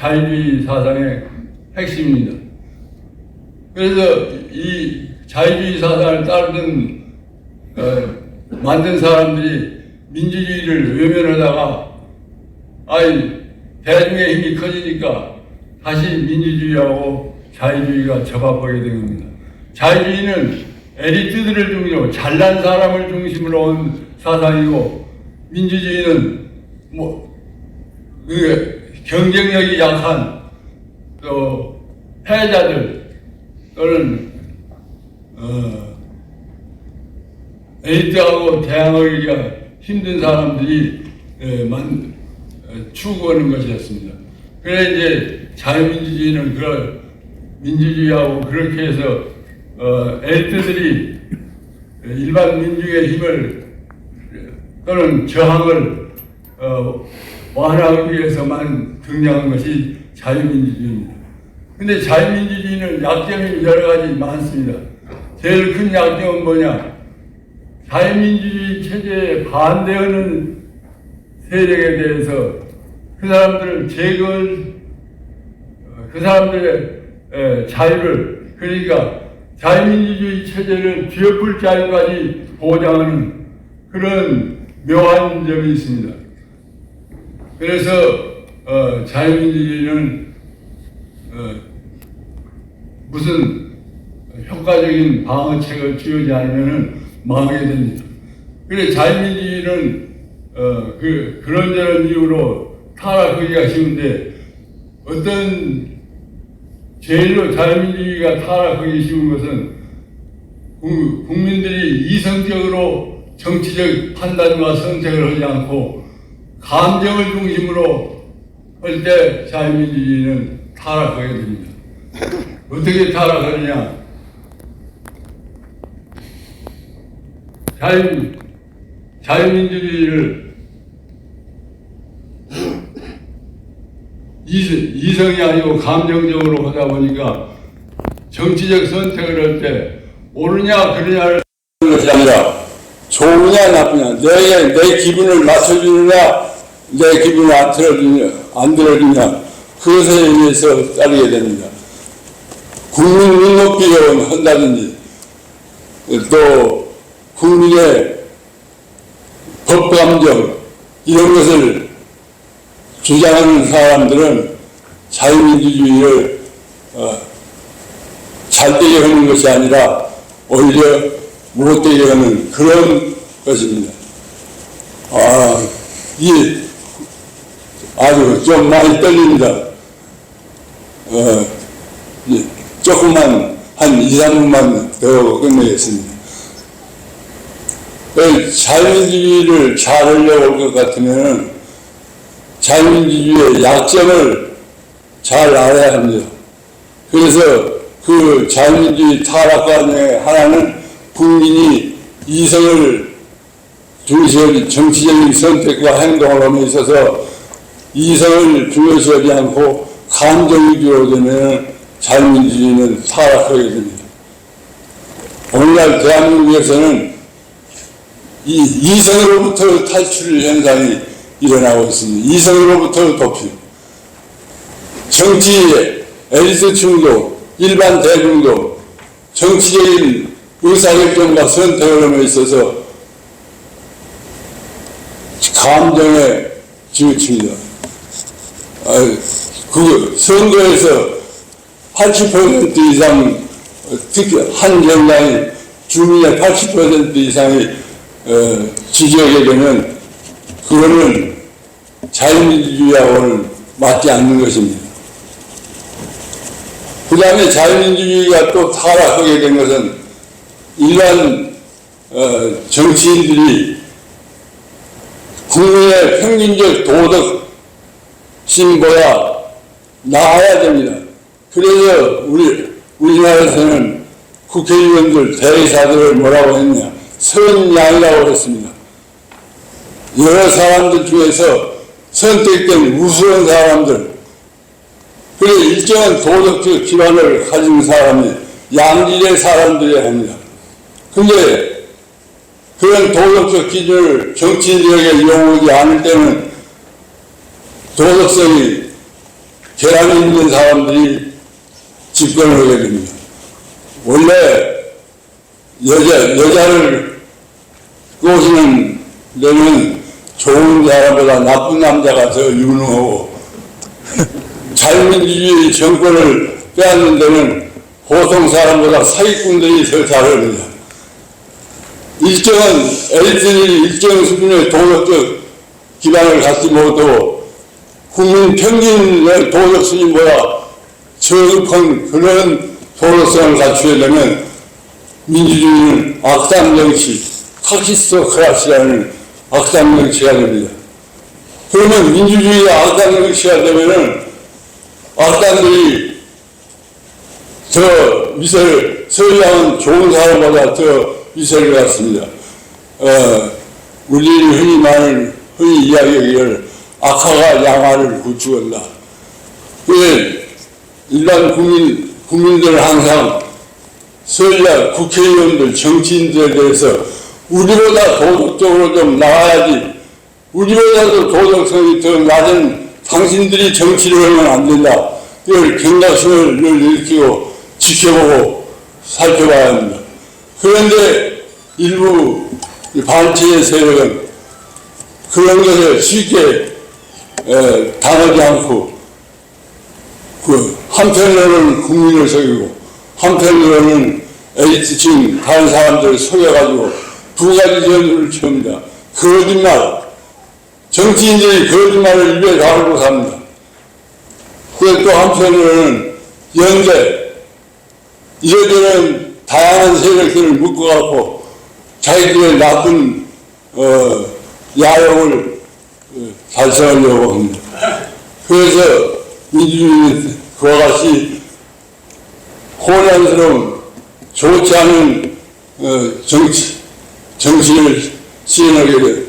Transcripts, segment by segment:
자유주의 사상의 핵심입니다. 그래서 이 자유주의 사상을 따르는 만든 사람들이 민주주의를 외면하다가 대중의 힘이 커지니까 다시 민주주의하고 자유주의가 접합하게 된 겁니다. 자유주의는 엘리트들을 중심으로 잘난 사람을 중심으로 온 사상이고, 민주주의는 경쟁력이 약한 또 패자들 또는 엘리트하고 대항하기가 힘든 사람들이 추구하는 것이었습니다. 그래 이제 자유민주주의는 그걸 민주주의하고 그렇게 해서 엘리트들이 일반 민중의 힘을 또는 저항을 완화하기 위해서만 등장한 것이 자유민주주의입니다. 근데 자유민주주의는 약점이 여러 가지 많습니다. 제일 큰 약점은 뭐냐? 자유민주주의 체제에 반대하는 세력에 대해서 그 사람들을 그 사람들의 자유를, 그러니까 자유민주주의 체제를 뒤엎을 자유까지 보장하는 그런 묘한 점이 있습니다. 그래서 자유민주주의는 무슨 효과적인 방어책을 취하지 않으면 망하게 됩니다. 그래 자유민주주의는 그런저런 이유로 타락하기가 쉬운데, 어떤 제일로 자유민주주의가 타락하기 쉬운 것은 국민들이 이성적으로 정치적 판단과 선택을 하지 않고 감정을 중심으로 할 때 자유민주주의는 타락하게 됩니다. 어떻게 타락하느냐? 자유민주주의를 이성이 아니고 감정적으로 하다 보니까 정치적 선택을 할 때 옳으냐 그르냐를 하는 것이 아니라 좋으냐 나쁘냐, 내 기분을 맞춰주느냐, 내 기분을 안 들어주냐, 그것에 의해서 따르게 됩니다. 국민 눈높이를 한다든지 또 국민의 법감정 이런 것을 주장하는 사람들은 자유민주주의를 잘되게 하는 것이 아니라 오히려 못되게 하는 그런 것입니다. 아주 좀 많이 떨립니다. 조금만 한 2, 3분만 더 끝내겠습니다. 자유민주주의를 잘 하려고 할 것 같으면 자유민주주의의 약점을 잘 알아야 합니다. 그래서 그 자유민주주의 타락과 하나는 국민이 이성을 중시하지, 정치적인 선택과 행동을 함에 있어서 이성을 중요시하지 않고 감정 위주로 되면 자유민주주의는 타락하게 됩니다. 오늘날 대한민국에서는 이 이성으로부터 탈출 현상이 일어나고 있습니다. 이성으로부터 도피. 정치 엘리트층도 일반 대중도 정치적인 의사결정과 선택을 함에 있어서 감정에 지우칩니다. 그 선거에서 80% 이상, 특히 한 정당이 주민의 80% 이상이 지지하게 되면 그거는 자유민주주의하고는 맞지 않는 것입니다. 그 다음에 자유민주주의가 또 타락하게 된 것은 일반 정치인들이 국민의 평균적 도덕 신보야 나아야 됩니다. 그래서 우리나라에서는 국회의원들, 대의사들을 뭐라고 했냐? 선양이라고 했습니다. 여러 사람들 중에서 선택된 우수한 사람들, 그래 일정한 도덕적 기반을 가진 사람이 양질의 사람들이어야 합니다. 근데 그런 도덕적 기준을 정치인들에게 이용하지 않을 때는 도덕성이 계란이 있는 사람들이 집권을 하게 됩니다. 원래 여자를 꼬시는 데는 좋은 사람보다 나쁜 남자가 더 유능하고 자유민주주의 정권을 빼앗는 데는 보통 사람보다 사기꾼들이 더 잘합니다. 일정한 엘리트들이 일정 수준의 도덕적 기반을 갖지 못하고 국민 평균의 도덕 수준보다 저급한 그런 도덕성을 갖추려면 민주주의는 악당 정치, 카키스토크라시라는 악당 정치가 됩니다. 그러면 민주주의가 악당 정치가 되면은 악당들이 저 미세를, 서양은 좋은 사람보다 더 미세를 갖습니다. 우리 흔히 이야기하기를 악화가 양화를 구축한다. 그게 일반 국민들은 항상 서양 국회의원들, 정치인들에 대해서 우리보다 도덕적으로 좀 나아야지, 우리보다도 도덕성이 더 낮은 당신들이 정치를 하면 안 된다. 이걸 경각심을 일으키고 지켜보고 살펴봐야 합니다. 그런데 일부 반체의 세력은 그런 것을 쉽게 당하지 않고 한편으로는 국민을 속이고 한편으로는 엘리트층 다른 사람들을 속여가지고 두 가지 전술을 취합니다. 거짓말, 정치인들이 거짓말을 입에 달고 삽니다. 또 한편으로는 연대, 이래저래 다양한 세력들을 묶어갖고 자기들의 나쁜 야욕을 달성하려고 합니다. 그래서 민주주의는 그와 같이 혼란스러운 좋지 않은 정치를 시행하게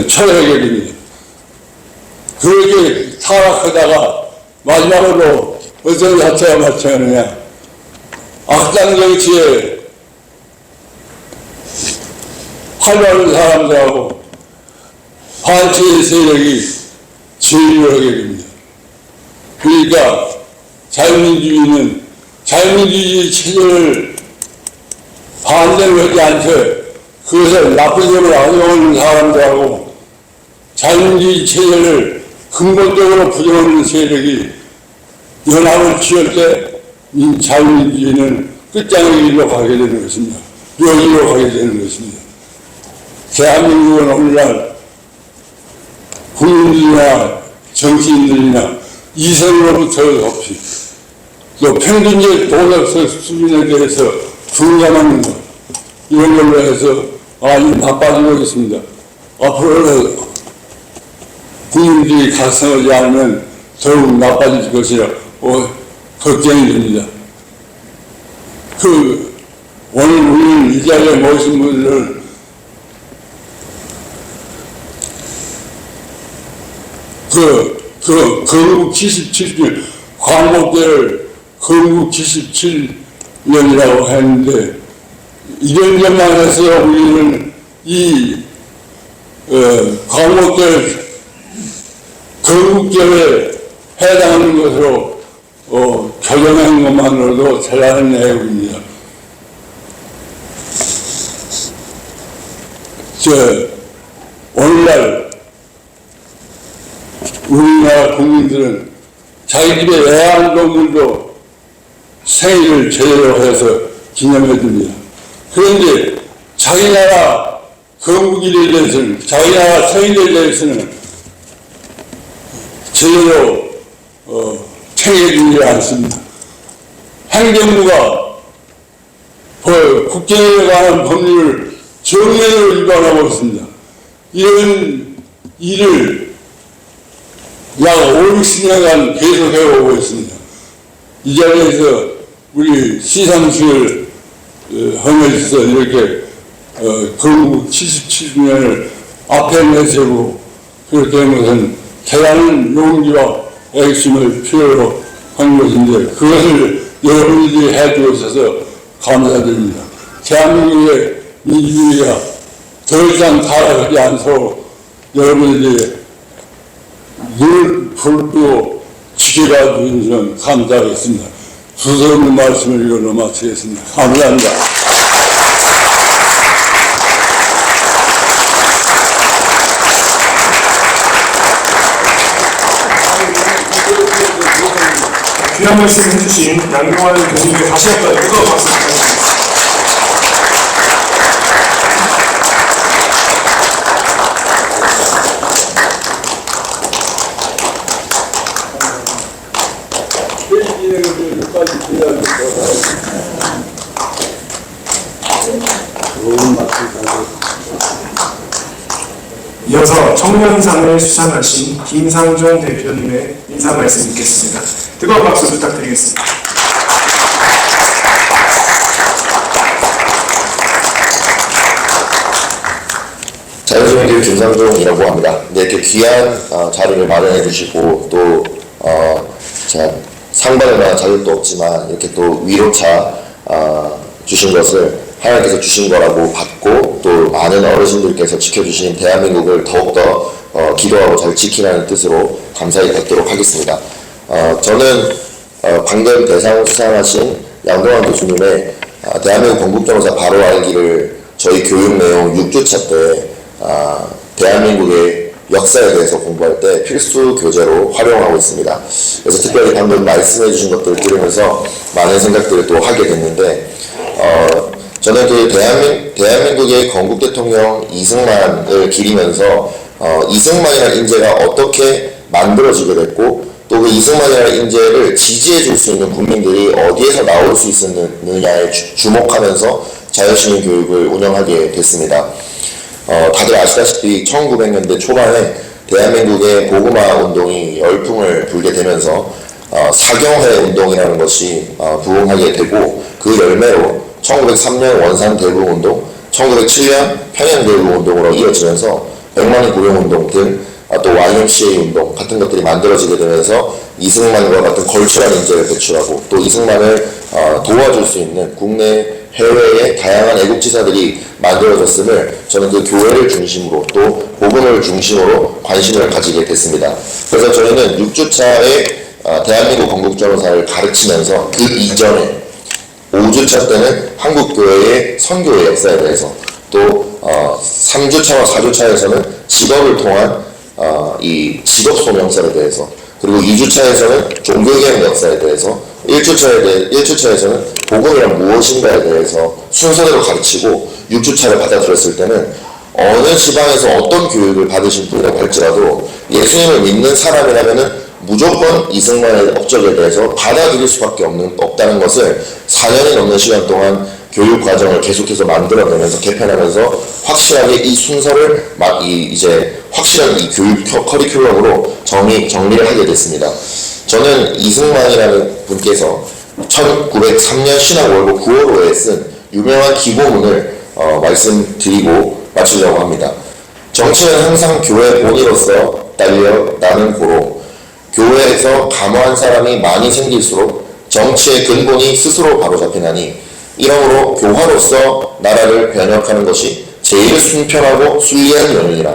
처하게 됩니다. 그렇게 타락하다가 마지막으로 어떤 자체가 마찬가지냐, 악당 정치에 활발한 사람들하고 반체의 세력이 제의를 하게 됩니다. 그러니까 자유민주주의는 자유민주주의 체제를 반대를 하지 않고 그것을 나쁜 점을 악용하는 사람들하고 자유민주주의 체제를 근본적으로 부정하는 세력이 연합을 취할 때 자유민주주의는 끝장의 길로 가게 되는 것입니다. 묘기로 가게 되는 것입니다. 대한민국은 오늘날 국민들이나 정치인들이나 이성으로부터 높이 또 평균적 도덕적 수준에 대해서 둔감한 것, 이런 걸로 해서 아주 나빠지고 있습니다. 앞으로는 국민들이 각성하지 않으면 더욱 나빠질 것이라 걱정이 됩니다. 오늘 우리는 이 자리에 모신 분들은 건국 77년, 광복절 건국 77년이라고 했는데, 이런 점만 해서 우리는 이 광복절 건국절에 해당하는 것으로 교정한 것만으로도 대단한 내용입니다. 오늘날 우리나라 국민들은 자기 집의 애완동물도 생일을 제대로 해서 기념해 줍니다. 그런데 자기 나라 건국일에 대해서는, 자기 나라 생일에 대해서는 제대로 챙겨주지 않습니다. 행정부가 국정에 관한 법률을 정면으로 위반하고 있습니다. 이런 일을 약 5, 60년간 계속해 오고 있습니다. 이 자리에서 우리 시상식을 하면서 이렇게 건국 77주년을 앞에 내세우고 그렇게 한 것은 대단한 용기와 애심을 필요로 한 것인데, 그것을 여러분들이 해주셔서 감사드립니다. 대한민국의 민주주의가 더 이상 타락하지 않도록 여러분들이 눈을 부르고 시간 주시면 감사하겠습니다. 수서 없는 말씀을 이걸로 마치겠습니다. 감사합니다. 귀한 말씀 해주신 양경환 교수님께 다시 한번 뜨거운 박수 부탁드립니다. 이어서 청년상을 수상하신 김상종 대표님의 인사 말씀 듣겠습니다. 뜨거운 박수 부탁드리겠습니다. 자유주의길 김상종이라고 합니다. 네, 이렇게 귀한 자리를 마련해 주시고 또 상 받을 만한 자격도 없지만 이렇게 또 위로차 주신 것을 하나님께서 주신 거라고 받고 또 많은 어르신들께서 지켜주신 대한민국을 더욱더 기도하고 잘 지키라는 뜻으로 감사히 받도록 하겠습니다. 저는 방금 대상 수상하신 양동환 교수님의 대한민국 건국정사 바로 알기를 저희 교육 내용 6주차 때 대한민국의 역사에 대해서 공부할 때 필수 교재로 활용하고 있습니다. 그래서 특별히 방금 말씀해 주신 것들을 들으면서 많은 생각들을 또 하게 됐는데 저는 그 대한민국의 건국 대통령 이승만을 기리면서 이승만이라는 인재가 어떻게 만들어지게 됐고 또 그 이승만이라는 인재를 지지해 줄 수 있는 국민들이 어디에서 나올 수 있느냐에 주목하면서 자유시민 교육을 운영하게 됐습니다. 다들 아시다시피 1900년대 초반에 대한민국의 복음화 운동이 열풍을 불게 되면서 사경회 운동이라는 것이 부흥하게 되고 그 열매로 1903년 원산 대부운동, 1907년 평양 대부운동으로 이어지면서 백만인 구룡운동 등 또 YMCA 운동 같은 것들이 만들어지게 되면서 이승만과 같은 걸출한 인재를 배출하고 또 이승만을 도와줄 수 있는 국내 해외의 다양한 애국지사들이 만들어졌음을 저는 그 교회를 중심으로 또 복음을 중심으로 관심을 가지게 됐습니다. 그래서 저희는 6주차에 대한민국 건국정사를 가르치면서 그 이전에 5주차 때는 한국교회의 선교의 역사에 대해서 또 3주차와 4주차에서는 직업을 통한 이 직업 소명설에 대해서 그리고 2주차에서는 종교개혁 역사에 대해서 1주차에서는 복음이란 무엇인가에 대해서 순서대로 가르치고 6주차를 받아들였을 때는 어느 지방에서 어떤 교육을 받으신 분이라고 할지라도 예수님을 믿는 사람이라면은 무조건 이승만의 업적에 대해서 받아들일 수밖에 없다는 것을 4년이 넘는 시간 동안 교육 과정을 계속해서 만들어내면서 개편하면서 확실하게 이 순서를 이제 확실한 이 교육 커리큘럼으로 정리를 하게 됐습니다. 저는 이승만이라는 분께서 1903년 신학월고 9월호에 쓴 유명한 기고문을 말씀드리고 마치려고 합니다. 정치는 항상 교회 본의로서 딸려 나는 고로 교회에서 감화한 사람이 많이 생길수록 정치의 근본이 스스로 바로잡히나니 이러므로 교화로서 나라를 변혁하는 것이 제일 순편하고 순리한 연륜이라.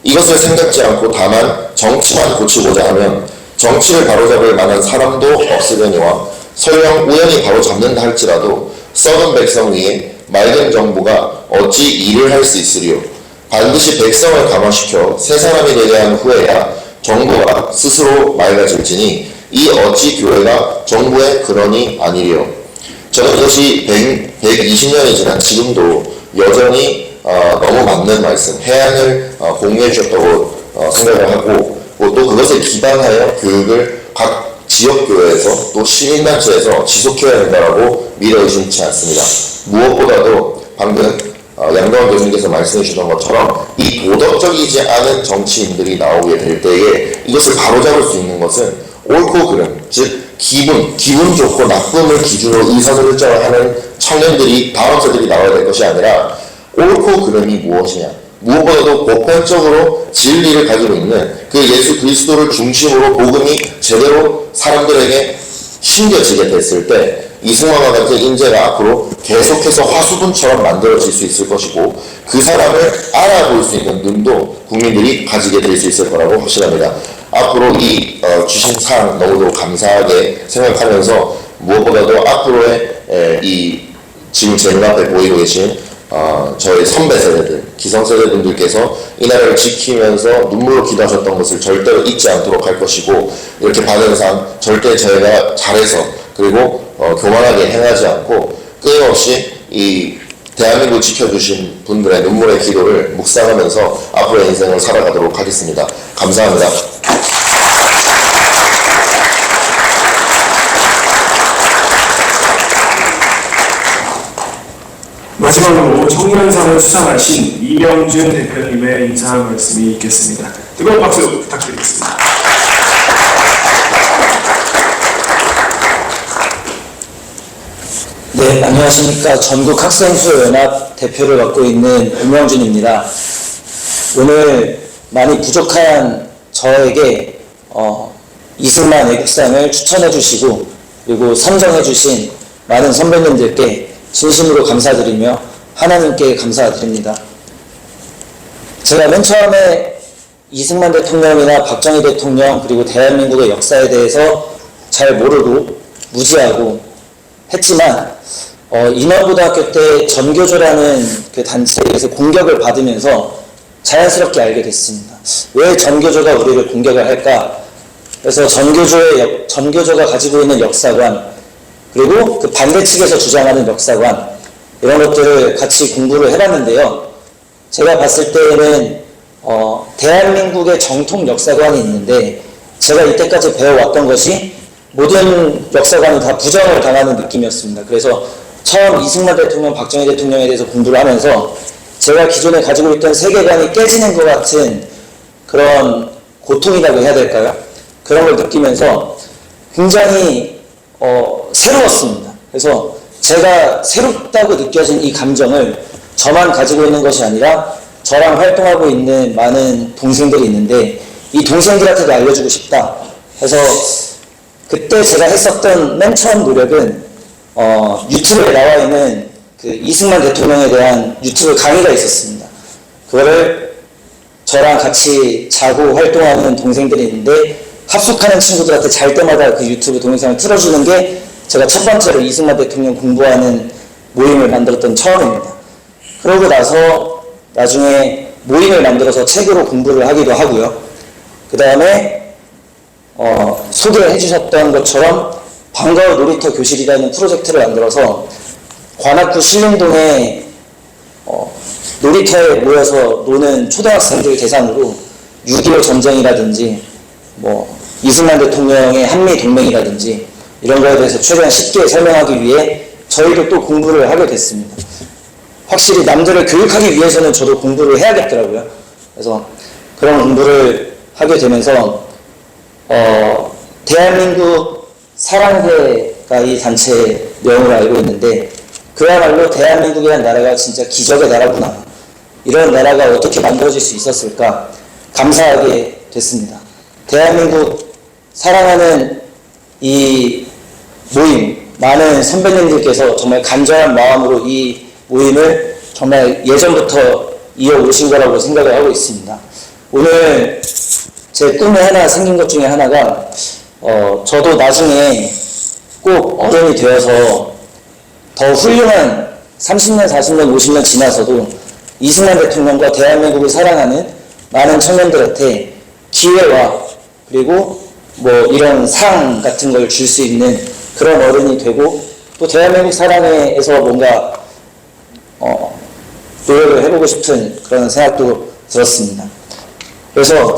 이것을 생각지 않고 다만 정치만 고치고자 하면 정치를 바로잡을 만한 사람도 없으려니와 설령 우연히 바로잡는다 할지라도 썩은 백성 위에 맑은 정부가 어찌 일을 할 수 있으리요. 반드시 백성을 감화시켜 새 사람이 되게 한 후에야 정부가 스스로 맑아질지니 이 어찌 교회가 정부의 근원이 아니리요. 저는 이것이 120년이 지난 지금도 여전히 너무 맞는 말씀, 해안을 공유해 주셨다고 생각을 하고 또 그것을 기반하여 교육을 각 지역교회에서 또 시민단체에서 지속해야 된다고 믿어 의심치 않습니다. 무엇보다도 방금 양동환 교수님께서 말씀해 주셨던 것처럼 이 도덕적이지 않은 정치인들이 나오게 될 때에 이것을 바로잡을 수 있는 것은 옳고 그름, 즉 기분 좋고 나쁨을 기준으로 의사결정을 하는 청년들이 다음 세대들이 나와야 될 것이 아니라 옳고 그름이 무엇이냐, 무엇보다도 보편적으로 진리를 가지고 있는 그 예수 그리스도를 중심으로 복음이 제대로 사람들에게 심겨지게 됐을 때 이승만과 같은 인재가 앞으로 계속해서 화수분처럼 만들어질 수 있을 것이고 그 사람을 알아볼 수 있는 눈도 국민들이 가지게 될 수 있을 거라고 확신합니다. 앞으로 이 주신 상 너무도 감사하게 생각하면서 무엇보다도 앞으로의 이 지금 제 눈앞에 보이고 계신 저희 선배 세대들, 기성세대 분들께서 이 나라를 지키면서 눈물로 기도하셨던 것을 절대로 잊지 않도록 할 것이고 이렇게 받은 상 절대 저희가 잘해서 그리고 교만하게 행하지 않고 끊임없이 이 대한민국 지켜주신 분들의 눈물의 기도를 묵상하면서 앞으로의 인생을 살아가도록 하겠습니다. 감사합니다. 마지막으로 청년상을 수상하신 이명준 대표님의 인사 말씀이 있겠습니다. 뜨거운 박수 부탁드리겠습니다. 네, 안녕하십니까. 전국학생수연합 대표를 맡고 있는 이명준입니다. 오늘 많이 부족한 저에게 이승만 애국상을 추천해 주시고 그리고 선정해 주신 많은 선배님들께 진심으로 감사드리며 하나님께 감사드립니다. 제가 맨 처음에 이승만 대통령이나 박정희 대통령 그리고 대한민국의 역사에 대해서 잘 모르고 무지하고 했지만 인원고등학교 때 전교조라는 그 단체에서 공격을 받으면서 자연스럽게 알게 됐습니다. 왜 전교조가 우리를 공격을 할까? 그래서 전교조가 가지고 있는 역사관 그리고 그 반대측에서 주장하는 역사관 이런 것들을 같이 공부를 해봤는데요. 제가 봤을 때는 대한민국의 정통 역사관이 있는데 제가 이때까지 배워왔던 것이 모든 역사관이 다 부정을 당하는 느낌이었습니다. 그래서 처음 이승만 대통령, 박정희 대통령에 대해서 공부를 하면서 제가 기존에 가지고 있던 세계관이 깨지는 것 같은 그런 고통이라고 해야 될까요? 그런 걸 느끼면서 굉장히 새로웠습니다. 그래서 제가 새롭다고 느껴진 이 감정을 저만 가지고 있는 것이 아니라 저랑 활동하고 있는 많은 동생들이 있는데 이 동생들한테도 알려주고 싶다. 그래서 그때 제가 했었던 맨 처음 노력은 유튜브에 나와 있는 그 이승만 대통령에 대한 유튜브 강의가 있었습니다. 그거를 저랑 같이 자고 활동하는 동생들이 있는데 합숙하는 친구들한테 잘 때마다 그 유튜브 동영상을 틀어주는 게 제가 첫 번째로 이승만 대통령 공부하는 모임을 만들었던 처음입니다. 그러고 나서 나중에 모임을 만들어서 책으로 공부를 하기도 하고요. 그 다음에 소개해 주셨던 것처럼 방과후 놀이터 교실이라는 프로젝트를 만들어서 관악구 신림동에 놀이터에 모여서 노는 초등학생들 대상으로 6.25 전쟁이라든지 이승만 대통령의 한미동맹이라든지 이런 거에 대해서 최대한 쉽게 설명하기 위해 저희도 또 공부를 하게 됐습니다. 확실히 남들을 교육하기 위해서는 저도 공부를 해야겠더라고요. 그래서 그런 공부를 하게 되면서 대한민국 사랑회가 이 단체의 명으로 알고 있는데 그야말로 대한민국이라는 나라가 진짜 기적의 나라구나. 이런 나라가 어떻게 만들어질 수 있었을까 감사하게 됐습니다. 대한민국 사랑하는 이 모임, 많은 선배님들께서 정말 간절한 마음으로 이 모임을 정말 예전부터 이어오신 거라고 생각을 하고 있습니다. 오늘 제 꿈에 하나 생긴 것 중에 하나가 저도 나중에 꼭 어른이 되어서 더 훌륭한 30년, 40년, 50년 지나서도 이승만 대통령과 대한민국을 사랑하는 많은 청년들한테 기회와 그리고 이런 상 같은 걸 줄 수 있는 그런 어른이 되고 또 대한민국 사랑회에서 뭔가 노력을 해보고 싶은 그런 생각도 들었습니다. 그래서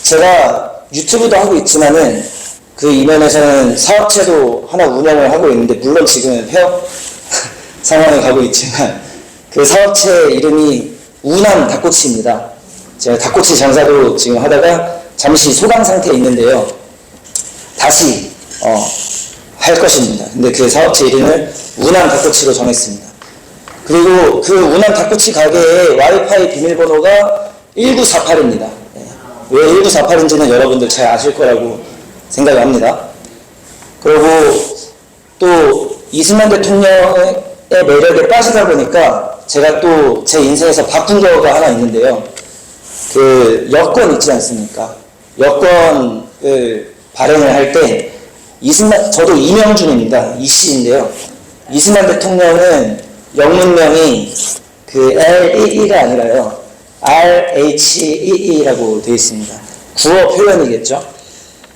제가 유튜브도 하고 있지만은 그 이면에서는 사업체도 하나 운영을 하고 있는데 물론 지금은 폐업 상황에 가고 있지만 그 사업체 이름이 우남 닭꼬치입니다. 제가 닭꼬치 장사도 지금 하다가 잠시 소강 상태에 있는데요. 다시 할 것입니다. 근데 그 사업체 이름을 우남 닭꼬치로 정했습니다. 그리고 그 우남 닭꼬치 가게의 와이파이 비밀번호가 1948입니다. 왜 1948인지는 여러분들 잘 아실 거라고 생각을 합니다. 그리고 또 이승만 대통령의 매력에 빠지다 보니까 제가 또 제 인생에서 바꾼 거가 하나 있는데요. 그 여권 있지 않습니까? 여권을 발행을 할 때 저도 이명준입니다. 이씨인데요. 이승만 대통령은 영문명이 그 LEE가 아니라요. RHEE라고 되어 있습니다. 구어 표현이겠죠.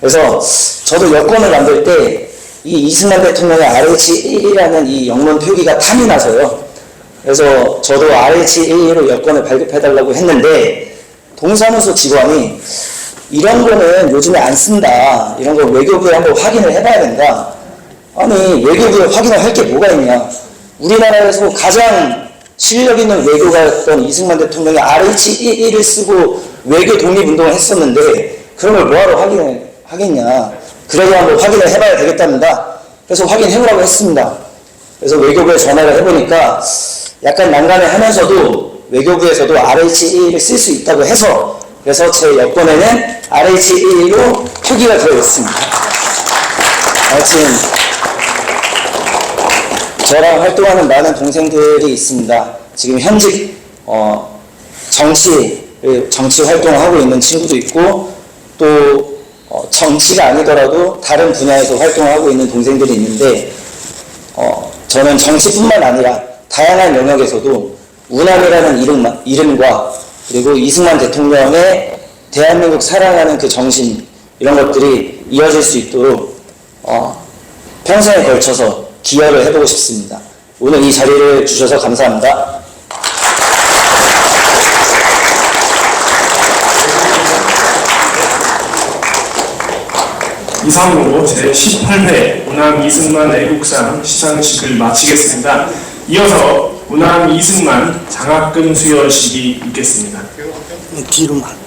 그래서 저도 여권을 만들 때 이 이승만 대통령의 RHEE라는 이 영문 표기가 탐이 나서요. 그래서 저도 RHEE로 여권을 발급해달라고 했는데 동사무소 직원이 이런 거는 요즘에 안 쓴다. 이런 거 외교부에 한번 확인을 해봐야 된다. 아니 외교부에 확인을 할 게 뭐가 있냐. 우리나라에서 가장 실력 있는 외교가였던 이승만 대통령이 RHEE를 쓰고 외교 독립운동을 했었는데 그런 걸 뭐하러 확인을 하겠냐. 그래도 한번 확인을 해봐야 되겠답니다. 그래서 확인해보라고 했습니다. 그래서 외교부에 전화를 해보니까 약간 난감해 하면서도 외교부에서도 RHEE를 쓸 수 있다고 해서 그래서 제 여권에는 RHEE로 표기가 되어 있습니다. 하여튼 저랑 활동하는 많은 동생들이 있습니다. 지금 현직 정치 활동을 하고 있는 친구도 있고 또 정치가 아니더라도 다른 분야에서 활동을 하고 있는 동생들이 있는데 저는 정치뿐만 아니라 다양한 영역에서도 우남이라는 이름과 그리고 이승만 대통령의 대한민국 사랑하는 그 정신 이런 것들이 이어질 수 있도록 평생에 걸쳐서 기여를 해보고 싶습니다. 오늘 이 자리를 주셔서 감사합니다. 이상으로 제18회 우남 이승만 애국상 시상식을 마치겠습니다. 이어서 우남 이승만 장학금 수여식이 있겠습니다. 뒤로만.